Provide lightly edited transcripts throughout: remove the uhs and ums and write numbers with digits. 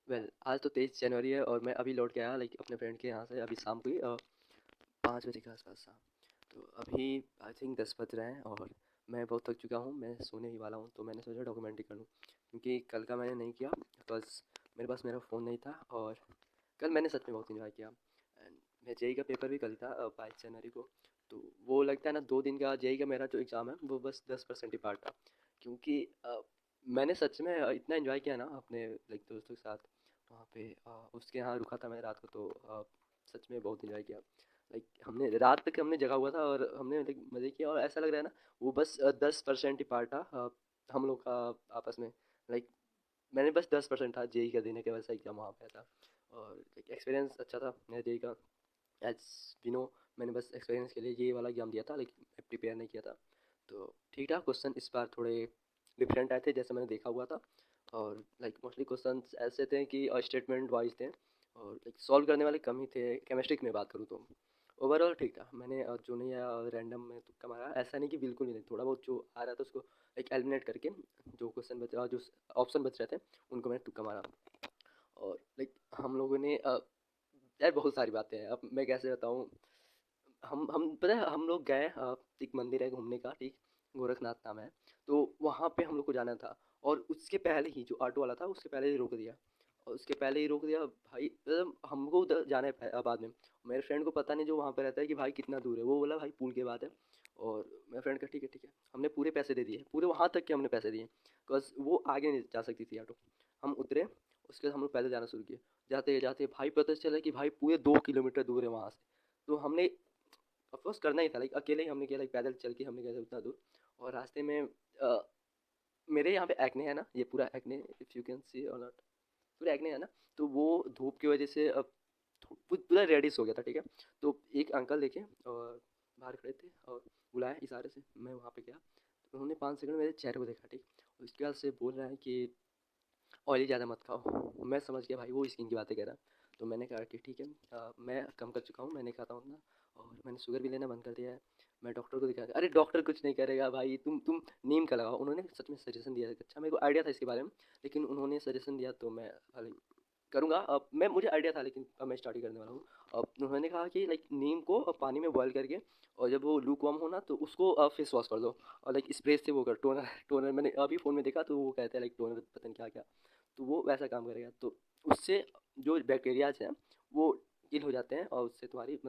आज तो 23 जनवरी है और मैं अभी लौट के आया अपने फ्रेंड के यहाँ से अभी शाम को ही 5 बजे के आसपास शाम। तो अभी आई थिंक 10 बज रहे हैं और मैं बहुत थक चुका हूँ, मैं सोने ही वाला हूँ। तो मैंने सोचा डॉक्यूमेंट्री कर लूँ क्योंकि कल का मैंने नहीं किया बिकॉज़ मेरे पास मेरा फ़ोन नहीं था। और कल मैंने सच में बहुत इन्जॉय किया। एंड मैं जेई का पेपर भी कल था 22 जनवरी को। तो वो लगता है ना 2 दिन का जेई का मेरा जो एग्ज़ाम है वो बस 10% ही पार्ट था क्योंकि मैंने सच में इतना एंजॉय किया ना अपने दोस्तों के साथ वहाँ पे। उसके यहाँ रुका था मैं रात को तो सच में बहुत एंजॉय किया। हमने रात तक हमने जगा हुआ था और हमने मज़े किया और ऐसा लग रहा है ना वो बस 10% ही पार्ट था हम लोग का आपस में। लाइक मैंने बस 10% था जेई का देने के वैसा एग्ज़ाम वहाँ पे था। और एक्सपीरियंस अच्छा था मेरा जेई का। एज वी नो मैंने बस एक्सपीरियंस के लिए ये वाला एग्ज़ाम दिया था लेकिन मैं प्रिपेयर नहीं किया था। तो ठीक ठाक क्वेश्चन इस बार थोड़े डिफरेंट आए थे जैसे मैंने देखा हुआ था। और मोस्टली क्वेश्चंस ऐसे थे कि स्टेटमेंट वाइज थे और सॉल्व करने वाले कम ही थे केमिस्ट्री की मैं बात करूँ तो। ओवरऑल ठीक था। मैंने जो नहीं आया रैंडम में तुक्का मारा, ऐसा नहीं कि बिल्कुल ही नहीं, थोड़ा बहुत जो आ रहा था उसको एलिमिनेट करके जो क्वेश्चन बच जो ऑप्शन बच रहे थे उनको मैंने तुक्का मारा। और हम लोगों ने यार बहुत सारी बातें हैं, अब मैं कैसे बताऊँ। हम पता है हम लोग गए एक मंदिर है घूमने का, ठीक, गोरखनाथ नाम है। तो वहाँ पे हम लोग को जाना था और उसके पहले ही जो ऑटो वाला था उसके पहले ही रोक दिया। और उसके पहले ही रोक दिया भाई, मतलब हमको उधर जाना है बाद में। मेरे फ्रेंड को पता नहीं जो वहाँ पे रहता है कि भाई कितना दूर है, वो बोला भाई पुल के बाद है। और मेरे फ्रेंड का ठीक है ठीक है, हमने पूरे पैसे दे दिए, पूरे वहाँ तक के हमने पैसे दिए बिकॉज वो आगे नहीं जा सकती थी ऑटो। हम उतरे, उसके बाद हम लोग पैदल जाना शुरू किए। जाते जाते भाई पता चला कि भाई पूरे 2 किलोमीटर दूर है वहाँ से। तो हमने ऑफकोर्स करना ही था, अकेले ही हमने किया, पैदल चल के हमने किया था उतना दूर। और रास्ते में मेरे यहाँ पे एक्ने है ना, ये पूरा acne, if you can see और नॉट, पूरा एक्ने है ना। तो वो धूप की वजह से अब पूरा रेडिश हो गया था, ठीक है। तो एक अंकल देखे और बाहर खड़े थे और बुलाया इशारे से, मैं वहाँ पे गया तो उन्होंने 5 सेकंड मेरे चेहरे को देखा, ठीक। उसके बाद से बोल रहा है कि ऑयली ज़्यादा मत खाओ। मैं समझ गया भाई वो स्किन की बातें कह रहा है। तो मैंने कहा कि ठीक है, मैं कम कर चुका हूँ, मैं नहीं खाता हूँ ना। और मैंने शुगर भी लेना बंद कर दिया है। मैं डॉक्टर को दिखाया, अरे डॉक्टर कुछ नहीं करेगा भाई, तुम नीम का लगाओ। उन्होंने सच में सजेशन दिया था, अच्छा मेरे को आइडिया था इसके बारे में लेकिन उन्होंने सजेशन दिया तो मैं करूँगा। अब मैं मुझे आइडिया था लेकिन अब मैं स्टार्ट ही करने वाला हूँ। अब उन्होंने कहा कि नीम को पानी में बॉयल करके और जब वो लूक वार्म हो ना तो उसको फेस वॉश कर दो। और स्प्रे से वो कर टोनर टोनर मैंने अभी फ़ोन में देखा तो वो कहते हैं टोनर पता नहीं क्या क्या। तो वो वैसा काम करेगा तो उससे जो बैक्टीरियाज हैं वो किल हो जाते हैं और उससे तुम्हारी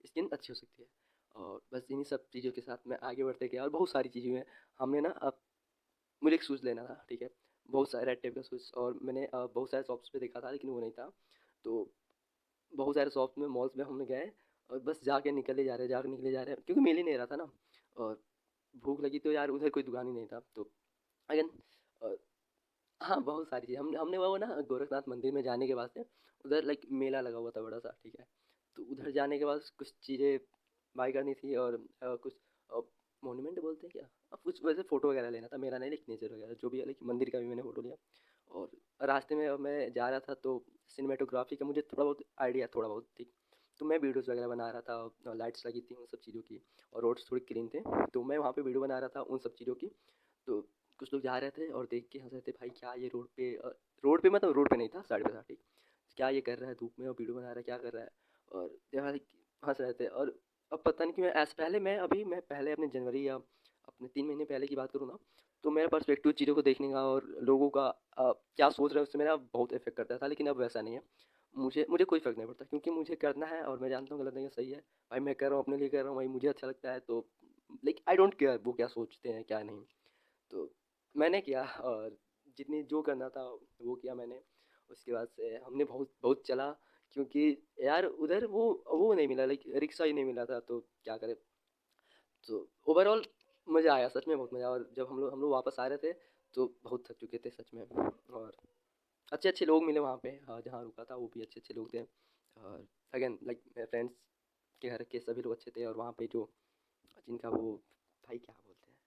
स्किन अच्छी हो सकती है। और बस इन्हीं सब चीज़ों के साथ मैं आगे बढ़ते गया और बहुत सारी चीज़ें हैं। हमने ना अब मुझे एक शूज़ लेना था, ठीक है, बहुत सारे रेड टेप का शूज़। और मैंने बहुत सारे शॉप्स पे देखा था लेकिन वो नहीं था। तो बहुत सारे शॉप्स में मॉल्स में हमने गए और बस जाके निकले जा रहे जाके निकले जा रहे हैं क्योंकि मिल ही नहीं रहा था ना। और भूख लगी तो यार उधर कोई दुकान ही नहीं था तो अगेन हाँ, बहुत सारी चीज़ें हमने वो ना गोरखनाथ मंदिर में जाने के बाद से उधर मेला लगा हुआ था बड़ा सा, ठीक है। तो उधर जाने के बाद कुछ चीज़ें बाय करनी थी और कुछ मोन्यूमेंट बोलते हैं क्या, कुछ वैसे फ़ोटो वगैरह लेना था मेरा नहीं, नेचर वगैरह जो भी है, मंदिर का भी मैंने फ़ोटो लिया। और रास्ते में मैं जा रहा था तो सिनेमेटोग्राफी का मुझे थोड़ा बहुत आइडिया, थोड़ा बहुत, ठीक। तो मैं वीडियोज़ वगैरह बना रहा था, लाइट्स लगी थी उन सब चीज़ों की और रोड्स थोड़ी क्लीन थे। तो मैं वहाँ पे वीडियो बना रहा था उन सब चीज़ों की। तो कुछ लोग जा रहे थे और देख के हंस रहे थे, भाई क्या ये रोड पे, रोड पे नहीं था, साइड पे था, ठीक। क्या ये कर रहा है धूप में और वीडियो बना रहा है, क्या कर रहा है। और हंस रहे थे। और अब पता नहीं क्यों ऐसे पहले मैं पहले अपने जनवरी या अपने 3 महीने पहले की बात करूँ ना तो मेरा पर्सपेक्टिव चीज़ों को देखने का और लोगों का क्या सोच रहे हैं उससे मेरा बहुत इफेक्ट करता था लेकिन अब वैसा नहीं है। मुझे मुझे कोई फ़र्क नहीं पड़ता क्योंकि मुझे करना है और मैं जानता हूँ गलत नहीं है सही है। भाई मैं कर रहा हूँ अपने लिए कर रहा हूँ भाई, मुझे अच्छा लगता है तो आई डोंट केयर वो क्या सोचते हैं क्या नहीं। तो मैंने किया और जितनी जो करना था वो किया मैंने। उसके बाद से हमने बहुत बहुत चला क्योंकि यार उधर वो नहीं मिला, रिक्शा ही नहीं मिला था तो क्या करें। तो ओवरऑल मज़ा आया, सच में बहुत मज़ा आया। और जब हम लोग वापस आ रहे थे तो बहुत थक चुके थे सच में। और अच्छे अच्छे लोग मिले वहाँ पे, जहाँ रुका था वो भी अच्छे अच्छे लोग थे। और अगेन मेरे फ्रेंड्स के घर के सभी लोग अच्छे थे और वहाँ पे जो जिनका वो भाई क्या बोलते हैं,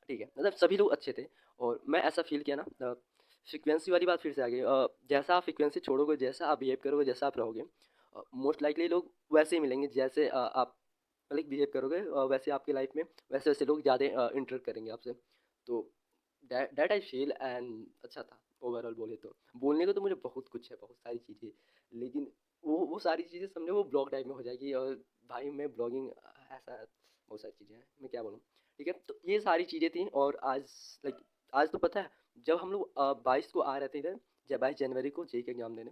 ठीक है, सभी लोग अच्छे थे। और मैं ऐसा फ़ील किया ना, फ्रीक्वेंसी वाली बात फिर से आ गई। जैसा आप फ्रीक्वेंसी छोड़ोगे, जैसा आप बिहेव करोगे, जैसा आप रहोगे, मोस्ट लाइकली लोग वैसे ही मिलेंगे जैसे आप बिहेव करोगे, वैसे आपकी लाइफ में वैसे वैसे लोग ज़्यादा इंटरेक्ट करेंगे आपसे। तो दैट आई फील एंड अच्छा था ओवरऑल बोले तो। बोलने को तो मुझे बहुत कुछ है, बहुत सारी चीज़ें, लेकिन वो सारी चीज़ें समझो वो ब्लॉग टाइप में हो जाएगी। और भाई मैं ब्लॉगिंग ऐसा बहुत सारी चीज़ें हैं, मैं क्या बोलूँ। ठीक है, तो ये सारी चीज़ें थी। और आज लाइक आज तो पता है, जब हम लोग 22 को आ रहे थे इधर, जब 22 जनवरी को जेईई का एग्ज़ाम देने,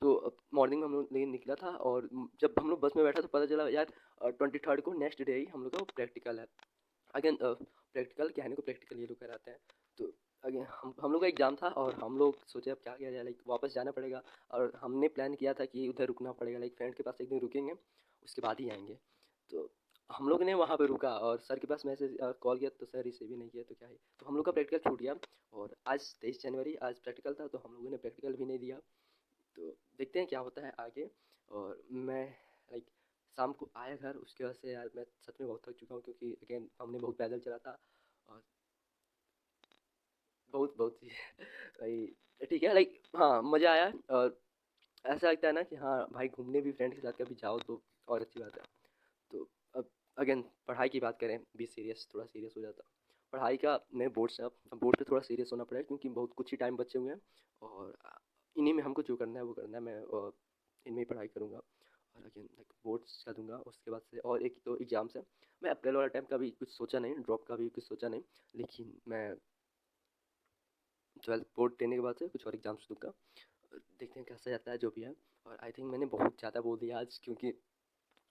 तो मॉर्निंग में हम लोग लेकिन निकला था। और जब हम लोग बस में बैठा तो पता चला यार 23rd को नेक्स्ट डे ही हम लोग का प्रैक्टिकल है। अगेन प्रैक्टिकल कहने को प्रैक्टिकल ये लोग कराते हैं। तो अगेन हम लोग का एग्ज़ाम था और हम लोग सोचे अब क्या किया जाए, लाइक वापस जाना पड़ेगा। और हमने प्लान किया था कि उधर रुकना पड़ेगा, लाइक फ्रेंड के पास एक दिन रुकेंगे, उसके बाद ही आएंगे। तो हम लोग ने वहाँ पे रुका और सर के पास मैसेज कॉल किया तो सर रिसीव ही नहीं किया, तो क्या है। तो हम लोग का प्रैक्टिकल छूट गया। और आज 23 जनवरी आज प्रैक्टिकल था, तो हम लोगों ने प्रैक्टिकल भी नहीं दिया। तो देखते हैं क्या होता है आगे। और मैं लाइक शाम को आया घर, उसके बाद से यार मैं सच में बहुत थक चुका हूँ, क्योंकि अगेन हमने बहुत पैदल चला था। और बहुत बहुत ही भाई ठीक है, लाइक हाँ मज़ा आया। और ऐसा लगता है ना कि हाँ भाई, घूमने भी फ्रेंड के साथ कभी जाओ तो और अच्छी बात है। तो अब अगेन पढ़ाई की बात करें, बी सीरियस, थोड़ा सीरियस हो जाता। पढ़ाई का मैं बोर्ड्स है, अब बोर्ड पे थोड़ा सीरियस होना पड़ेगा, क्योंकि बहुत कुछ ही टाइम बचे हुए हैं। और इन्हीं में हमको जो करना है वो करना है। मैं इनमें ही पढ़ाई करूँगा। और अगेन लाइक बोर्ड्स का दूंगा, उसके बाद से और एक दो एग्जाम्स है। मैं अप्रैल वाला टाइम का भी कुछ सोचा नहीं, ड्रॉप का भी कुछ सोचा नहीं, लेकिन मैं 12th बोर्ड देने के बाद से कुछ और एग्जाम्स दूंगा। देखते हैं कैसा जाता है जो भी है। और आई थिंक मैंने बहुत ज़्यादा बोल दिया आज, क्योंकि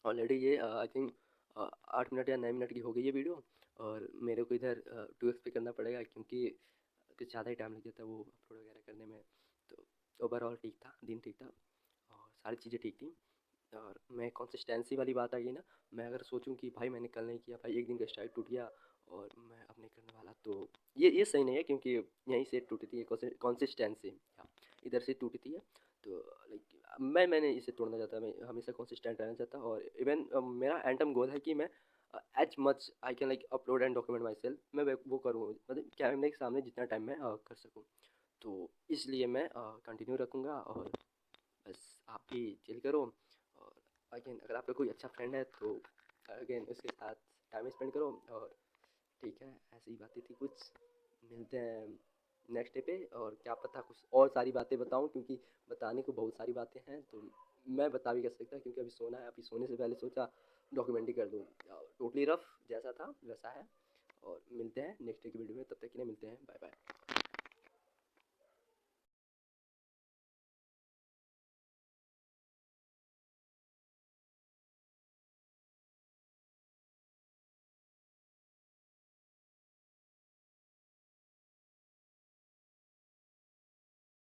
ऑलरेडी ये आई थिंक 8 मिनट या 9 मिनट की हो गई है वीडियो। और मेरे को इधर 2x पे करना पड़ेगा, क्योंकि कुछ ज़्यादा ही टाइम लग जाता है वो अपलोड वगैरह करने में। तो ओवरऑल ठीक था, दिन ठीक था और सारी चीज़ें ठीक थी। और मैं कंसिस्टेंसी वाली बात आ गई ना, मैं अगर सोचूं कि भाई मैंने कल नहीं किया, भाई एक दिन का स्ट्राइक टूट गया और मैं अब नहीं करने वाला, तो ये सही नहीं है, क्योंकि यहीं से टूटी थी कंसिस्टेंसी, इधर से टूटी थी। तो लाइक मैंने इसे तोड़ना चाहता, मैं हमेशा कंसिस्टेंट रहना चाहता। और इवन मेरा एंटम गोल है कि मैं as much I can like upload and document myself, मैं वो करूँ, मतलब कैमरे के सामने जितना टाइम मैं कर सकूँ। तो इसलिए मैं कंटिन्यू रखूँगा। और बस आप भी चिल करो। और अगेन अगर आपका कोई अच्छा फ्रेंड है तो अगेन उसके साथ टाइम स्पेंड करो। और ठीक है, ऐसी ही बातें थी कुछ। मिलते हैं नेक्स्ट डे पे, और क्या पता कुछ और सारी बातें बताऊं, क्योंकि बताने को बहुत सारी बातें हैं। तो मैं बता भी कर सकता, क्योंकि अभी सोना है, अभी सोने से पहले सोचा डॉक्यूमेंट्री कर दूँ। टोटली रफ जैसा था वैसा है। और मिलते हैं नेक्स्ट डे की वीडियो में, तब तक के लिए मिलते हैं, बाय बाय।